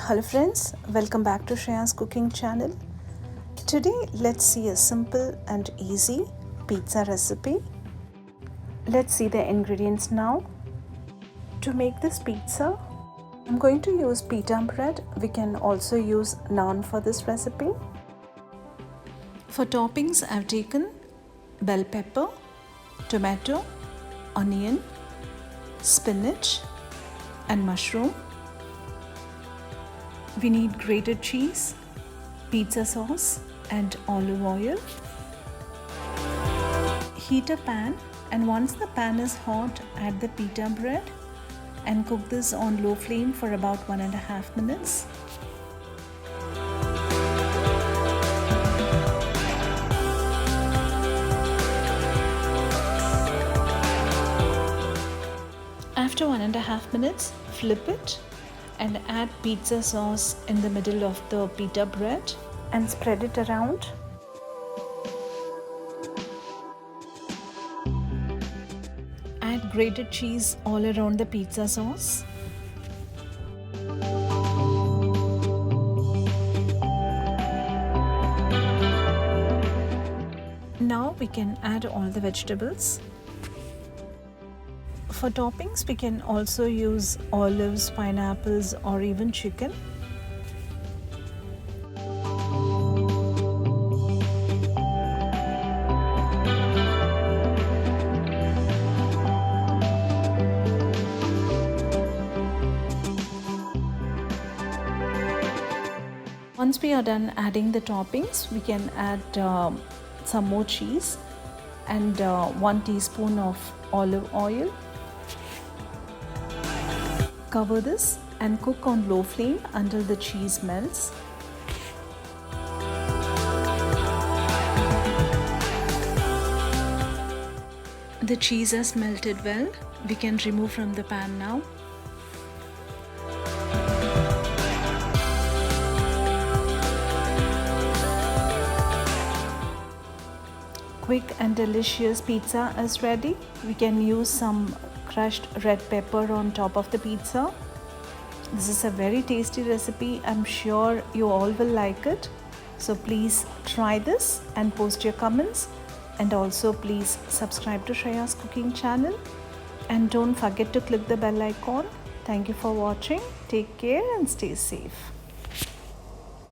Hello friends, welcome back to Shreya's cooking channel. Today let's see a simple and easy pizza recipe. Let's see the ingredients now. To make this pizza, I'm going to use pita bread. We can also use naan for this recipe. For toppings, I've taken bell pepper, tomato, onion, spinach and mushroom. We need grated cheese, pizza sauce and olive oil. Heat a pan, and once the pan is hot, add the pita bread and cook this on low flame for about 1.5 minutes. After 1.5 minutes, flip it and add pizza sauce in the middle of the pita bread and spread it around. Add grated cheese all around the pizza sauce. Now we can add all the vegetables. For toppings, we can also use olives, pineapples or even chicken. Once we are done adding the toppings, we can add some more cheese and 1 teaspoon of olive oil. Cover this and cook on low flame until the cheese melts. The cheese has melted well. We can remove from the pan now. Quick and delicious pizza is ready. We can use some crushed red pepper on top of the pizza. This is a very tasty recipe. I'm sure you all will like it. So please try this and post your comments. And also please subscribe to Shreya's cooking channel. And don't forget to click the bell icon. Thank you for watching. Take care and stay safe.